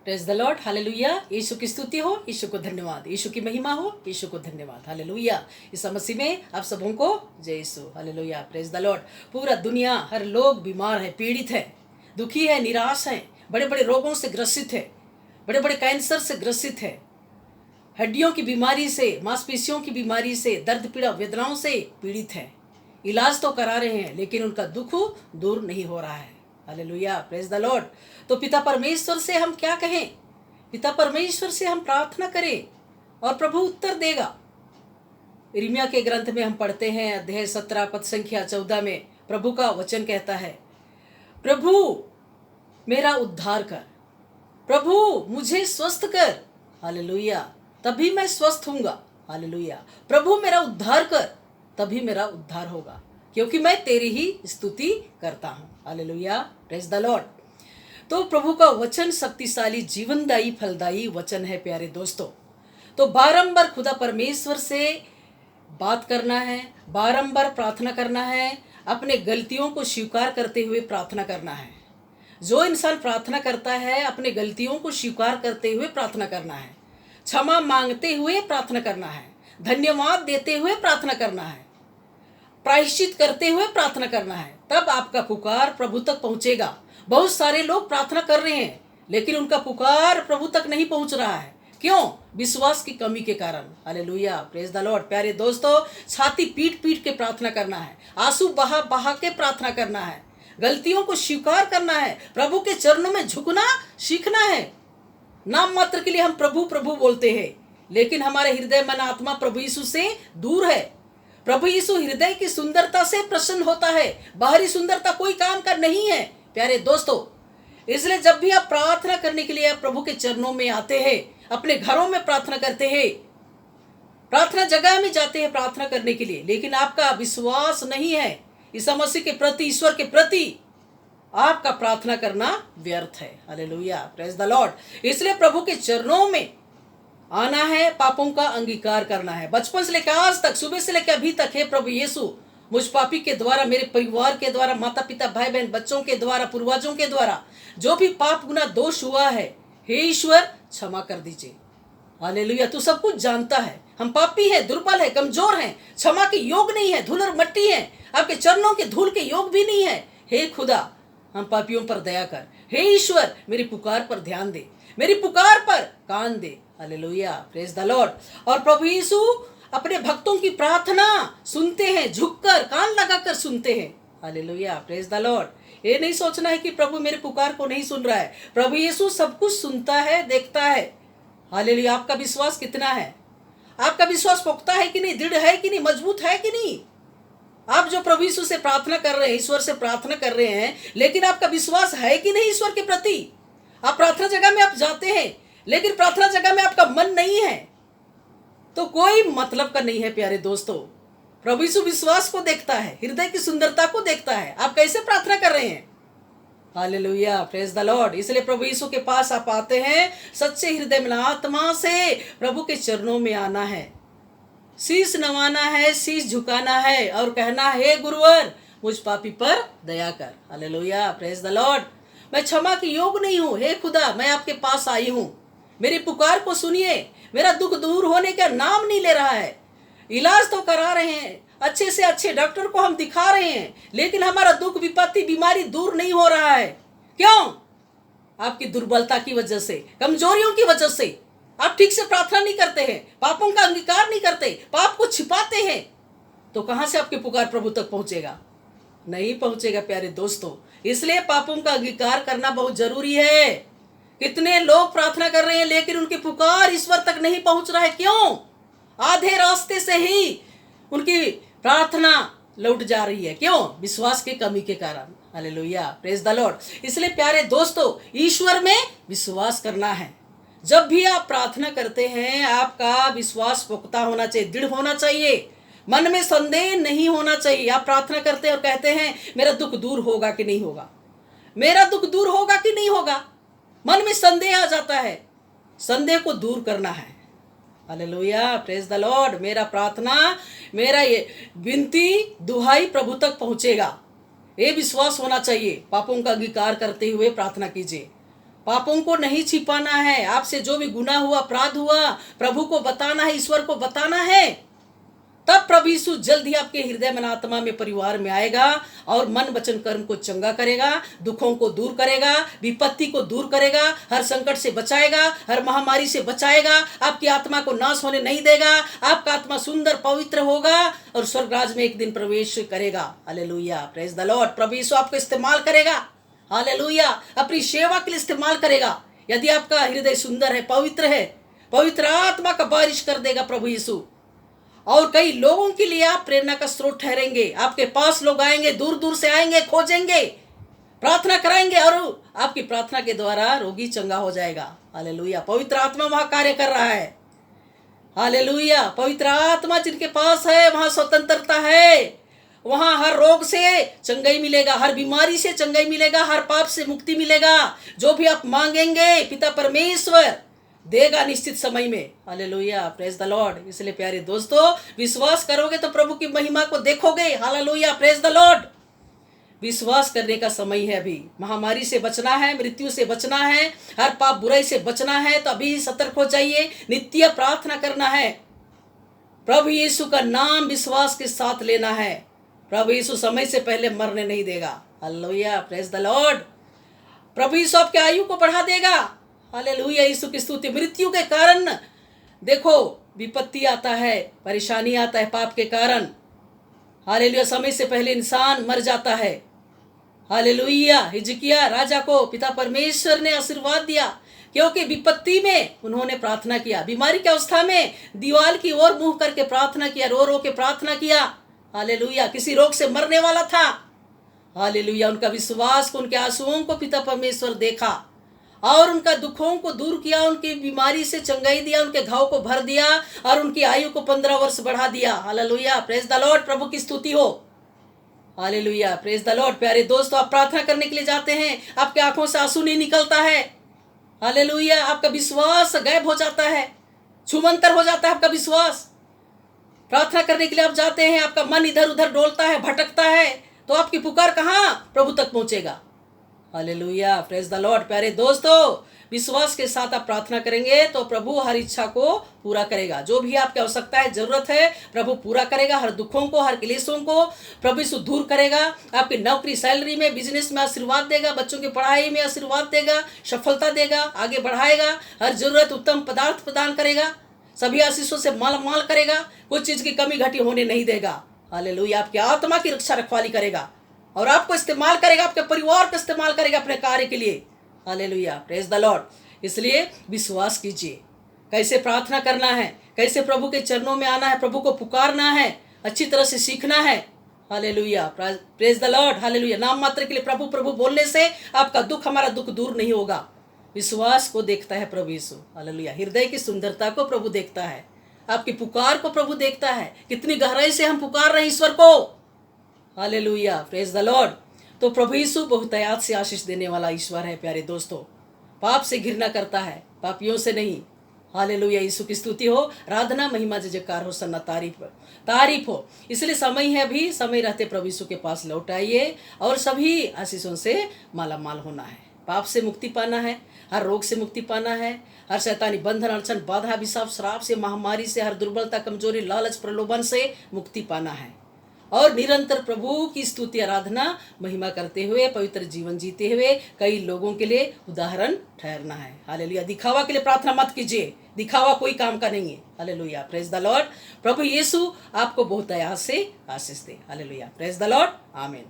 Praise the Lord, hallelujah. यीशु की स्तुति हो, यीशु को धन्यवाद, यीशु की महिमा हो, यीशु को धन्यवाद, हालेलुया। इस मसीह में आप सबों को जय यीशु, हालेलुया, प्रेज द लॉर्ड। पूरा दुनिया, हर लोग बीमार है, पीड़ित है, दुखी है, निराश है, बड़े बड़े रोगों से ग्रसित है, बड़े बड़े कैंसर से ग्रसित है, हड्डियों की बीमारी से, मांसपेशियों की बीमारी से, दर्द पीड़ा वेदनाओं से पीड़ित है। इलाज तो करा रहे हैं लेकिन उनका दुख दूर नहीं हो रहा है, हालेलुया, प्रेज द लॉर्ड। तो पिता परमेश्वर से हम क्या कहें? पिता परमेश्वर से हम प्रार्थना करें और प्रभु उत्तर देगा। यिर्मयाह के ग्रंथ में हम पढ़ते हैं, अध्याय 17 पद संख्या 14 में प्रभु का वचन कहता है, प्रभु मेरा उद्धार कर, प्रभु मुझे स्वस्थ कर, हालेलुया, तभी मैं स्वस्थ हूँगा, हालेलुया। प्रभु मेरा उद्धार कर, तभी मेरा उद्धार होगा, क्योंकि मैं तेरी ही स्तुति करता हूँ, हालेलुया, प्रेज द लॉर्ड। तो प्रभु का वचन शक्तिशाली, जीवनदायी, फलदायी वचन है प्यारे दोस्तों। तो बारंबार खुदा परमेश्वर से बात करना है, बारंबार प्रार्थना करना है, अपने गलतियों को स्वीकार करते हुए प्रार्थना करना है। जो इंसान प्रार्थना करता है अपने गलतियों को स्वीकार करते हुए प्रार्थना करना है, क्षमा मांगते हुए प्रार्थना करना है, धन्यवाद देते हुए प्रार्थना करना है, प्रायश्चित करते हुए प्रार्थना करना है, तब आपका पुकार प्रभु तक पहुंचेगा। बहुत सारे लोग प्रार्थना कर रहे हैं लेकिन उनका पुकार प्रभु तक नहीं पहुंच रहा है। क्यों? विश्वास की कमी के कारण, हालेलुया, प्रेज द लॉर्ड। प्यारे दोस्तों, छाती पीट पीट के प्रार्थना करना है, आंसू बहा बहा के प्रार्थना करना है, गलतियों को स्वीकार करना है, प्रभु के चरणों में झुकना सीखना है। नाम मात्र के लिए हम प्रभु प्रभु बोलते हैं लेकिन हमारे हृदय, मन, आत्मा प्रभु यीशु से दूर है। प्रभु यीशु हृदय की सुंदरता से प्रसन्न होता है, बाहरी सुंदरता कोई काम का नहीं है प्यारे दोस्तों। इसलिए जब भी आप प्रार्थना करने के लिए आप प्रभु के चरणों में आते हैं, अपने घरों में प्रार्थना करते हैं, प्रार्थना जगह में जाते हैं प्रार्थना करने के लिए, लेकिन आपका विश्वास नहीं है ईसा मसीह के प्रति, ईश्वर के प्रति, आपका प्रार्थना करना व्यर्थ है, हालेलुया, प्रेज द लॉर्ड। इसलिए प्रभु के चरणों में आना है, पापों का अंगीकार करना है। बचपन से लेकर आज तक, सुबह से लेकर अभी तक, है प्रभु यीशु, मुझ पापी के द्वारा, मेरे परिवार के द्वारा, माता पिता, भाई बहन, बच्चों के द्वारा, पूर्वजों के द्वारा जो भी पाप गुनाह दोष हुआ है, हे ईश्वर क्षमा कर दीजिए, हालेलुया। तू सब कुछ जानता है, हम पापी हैं, दुर्बल है, कमजोर हैं, क्षमा के योग नहीं है, धूल और मट्टी है, आपके चरणों के धूल के योग भी नहीं है। हे खुदा, हम पापियों पर दया कर, हे ईश्वर मेरी पुकार पर ध्यान दे, मेरी पुकार पर कान दे, हालेलुया, प्रेज द लॉर्ड। और प्रभु यीशु अपने भक्तों की प्रार्थना सुनते हैं, झुककर कान लगाकर सुनते हैं, हालेलुया, प्रेज द लॉर्ड। ये नहीं सोचना है कि प्रभु मेरे पुकार को नहीं सुन रहा है, प्रभु यीशु सब कुछ सुनता है, देखता है, हालेलुया। आपका विश्वास कितना है? आपका विश्वास पुख्ता है कि नहीं, दृढ़ है कि नहीं, मजबूत है कि नहीं? आप जो प्रभु यीशु से प्रार्थना कर रहे हैं, ईश्वर से प्रार्थना कर रहे हैं, लेकिन आपका विश्वास है कि नहीं ईश्वर के प्रति? आप प्रार्थना जगह में आप जाते हैं लेकिन प्रार्थना जगह में आपका मन नहीं है तो कोई मतलब का नहीं है प्यारे दोस्तों। प्रभु यीशु विश्वास को देखता है, हृदय की सुंदरता को देखता है, आप कैसे प्रार्थना कर रहे हैं, हालेलुया, प्रेज द लॉर्ड। इसलिए प्रभु यीशु के पास आप आते हैं सच्चे हृदय में, आत्मा से प्रभु के चरणों में आना है, शीश नवाना है, शीश झुकाना है और कहना है, हे गुरुवर मुझ पापी पर दया कर, हालेलुया, प्रेज द लॉर्ड। मैं क्षमा के योग नहीं हूँ, हे खुदा मैं आपके पास आई हूँ, मेरी पुकार को सुनिए। मेरा दुख दूर होने का नाम नहीं ले रहा है, इलाज तो करा रहे हैं, अच्छे से अच्छे डॉक्टर को हम दिखा रहे हैं, लेकिन हमारा दुख, विपत्ति, बीमारी दूर नहीं हो रहा है। क्यों? आपकी दुर्बलता की वजह से, कमजोरियों की वजह से। आप ठीक से प्रार्थना नहीं करते हैं, पापों का अंगीकार नहीं करते, पाप को छिपाते हैं, तो कहां से आपकी पुकार प्रभु तक पहुंचेगा? नहीं पहुंचेगा प्यारे दोस्तों। इसलिए पापों का अंगीकार करना बहुत जरूरी है। कितने लोग प्रार्थना कर रहे हैं लेकिन उनकी पुकार ईश्वर तक नहीं पहुंच रहा है। क्यों? आधे रास्ते से ही उनकी प्रार्थना लौट जा रही है। क्यों? विश्वास की कमी के कारण, हालेलुया, प्रेज द लॉर्ड। इसलिए प्यारे दोस्तों, ईश्वर में विश्वास करना है। जब भी आप प्रार्थना करते हैं आपका विश्वास पुख्ता होना चाहिए, दृढ़ होना चाहिए, मन में संदेह नहीं होना चाहिए। आप प्रार्थना करते हैं और कहते हैं मेरा दुख दूर होगा कि नहीं होगा, मेरा दुख दूर होगा कि नहीं होगा, मन में संदेह आ जाता है। संदेह को दूर करना है, हालेलुया, प्रेज द लॉर्ड। मेरा प्रार्थना, मेरा ये विनती, दुहाई प्रभु तक पहुंचेगा, ये विश्वास होना चाहिए। पापों का अंगीकार करते हुए प्रार्थना कीजिए, पापों को नहीं छिपाना है। आपसे जो भी गुनाह हुआ, अपराध हुआ, प्रभु को बताना है, ईश्वर को बताना है। तब प्रभु यीशु जल्द ही आपके हृदय मन आत्मा में परिवार में आएगा और मन वचन कर्म को चंगा करेगा, दुखों को दूर करेगा, विपत्ति को दूर करेगा, हर संकट से बचाएगा, हर महामारी से बचाएगा, आपकी आत्मा को नाश होने नहीं देगा। आपका आत्मा सुंदर पवित्र होगा और स्वर्ग राज में एक दिन प्रवेश करेगा। Hallelujah, praise the Lord. प्रभु यीशु आपको इस्तेमाल करेगा, हालेलुया, अपनी सेवा के लिए इस्तेमाल करेगा। यदि आपका हृदय सुंदर है, पवित्र है, पवित्र आत्मा का बारिश कर देगा प्रभु यीशु। और कई लोगों के लिए आप प्रेरणा का स्रोत ठहरेंगे। आपके पास लोग आएंगे, दूर दूर से आएंगे, खोजेंगे, प्रार्थना कराएंगे और आपकी प्रार्थना के द्वारा रोगी चंगा हो जाएगा। हालेलुया, पवित्र आत्मा वहां कार्य कर रहा है। हालेलुया, पवित्र आत्मा जिनके पास है वहां स्वतंत्रता है। वहां हर रोग से चंगाई मिलेगा, हर बीमारी से चंगाई मिलेगा, हर पाप से मुक्ति मिलेगा। जो भी आप मांगेंगे पिता परमेश्वर देगा निश्चित समय में। Hallelujah, praise the Lord. इसलिए प्यारे दोस्तों, विश्वास करोगे तो प्रभु की महिमा को देखोगे। Hallelujah, praise the Lord. विश्वास करने का समय है अभी। महामारी से बचना है, मृत्यु से बचना है, हर पाप बुराई से बचना है, तो अभी सतर्क हो जाइए। नित्य प्रार्थना करना है, प्रभु यीशु का नाम विश्वास के साथ लेना है। प्रभु यीशु समय से पहले मरने नहीं देगा। Hallelujah, praise the Lord. प्रभु यीशु आपके आयु को बढ़ा देगा। हालेलुया, यीशु की स्तुति। मृत्यु के कारण देखो विपत्ति आता है, परेशानी आता है पाप के कारण। हालेलुया, समय से पहले इंसान मर जाता है। हालेलुया, हिजकिया राजा को पिता परमेश्वर ने आशीर्वाद दिया क्योंकि विपत्ति में उन्होंने प्रार्थना किया। बीमारी की अवस्था में दीवार की ओर मुंह करके प्रार्थना किया, रो रो के प्रार्थना किया। हालेलुया, किसी रोग से मरने वाला था। हालेलुया, उनका विश्वास को, उनके आंसुओं को पिता परमेश्वर देखा और उनका दुखों को दूर किया, उनकी बीमारी से चंगाई दिया, उनके घाव को भर दिया और उनकी आयु को 15 वर्ष बढ़ा दिया। Hallelujah, praise the Lord. प्रभु की स्तुति हो। Hallelujah, praise the Lord. प्यारे दोस्तों, आप प्रार्थना करने के लिए जाते हैं, आपके आंखों से आंसू नहीं निकलता है। हालेलुया, आपका विश्वास गायब हो जाता है, छूमंतर हो जाता है आपका विश्वास। प्रार्थना करने के लिए आप जाते हैं, आपका मन इधर उधर डोलता है, भटकता है, तो आपकी पुकार कहाँ प्रभु तक पहुंचेगा। Hallelujah, praise the Lord. प्यारे दोस्तों, विश्वास के साथ आप प्रार्थना करेंगे तो प्रभु हर इच्छा को पूरा करेगा। जो भी आपकी आवश्यकता है, जरूरत है, प्रभु पूरा करेगा। हर दुखों को, हर क्लेशों को प्रभु यीशु दूर करेगा। आपकी नौकरी, सैलरी में, बिजनेस में आशीर्वाद देगा, बच्चों की पढ़ाई में आशीर्वाद देगा, सफलता देगा, आगे बढ़ाएगा। हर जरूरत उत्तम पदार्थ प्रदान करेगा, सभी आशीषों से माला माल करेगा, कुछ चीज की कमी घटी होने नहीं देगा। हालेलुया, आपकी आत्मा की रक्षा रखवाली करेगा और आपको इस्तेमाल करेगा, आपके परिवार को इस्तेमाल करेगा अपने कार्य के लिए। Hallelujah, praise the Lord. इसलिए विश्वास कीजिए। कैसे प्रार्थना करना है, कैसे प्रभु के चरणों में आना है, प्रभु को पुकारना है, अच्छी तरह से सीखना है। Hallelujah, praise the Lord. Hallelujah, नाम मात्र के लिए प्रभु प्रभु बोलने से आपका दुख, हमारा दुख दूर नहीं होगा। विश्वास को देखता है प्रभु यीशु। हालेलुया, हृदय की सुंदरता को प्रभु देखता है, आपकी पुकार को प्रभु देखता है, कितनी गहराई से हम पुकार रहे हैं ईश्वर को। Hallelujah, praise the Lord. तो प्रभु यीशु बहुतायत से आशीष देने वाला ईश्वर है। प्यारे दोस्तों, पाप से घृणा करता है, पापियों से नहीं। हालेलुया, यीशु की स्तुति हो, आराधना, महिमा, जयकार हो, सन्ना, तारीफ हो। इसलिए समय है, अभी समय रहते प्रभु यीशु के पास लौट आइए और सभी आशीषों से माला माल होना है। पाप से मुक्ति पाना है, हर रोग से मुक्ति पाना है, हर शैतानी बंधन, अड़चन, बाधा, अभिशाप, श्राप से, महामारी से, हर दुर्बलता, कमजोरी, लालच, प्रलोभन से मुक्ति पाना है और निरंतर प्रभु की स्तुति, आराधना, महिमा करते हुए पवित्र जीवन जीते हुए कई लोगों के लिए उदाहरण ठहरना है। हालेलुया, दिखावा के लिए प्रार्थना मत कीजिए, दिखावा कोई काम का नहीं है। Hallelujah, praise the Lord. प्रभु यीशु आपको बहुत दया से आशीष दे। Hallelujah, praise the Lord. आमीन।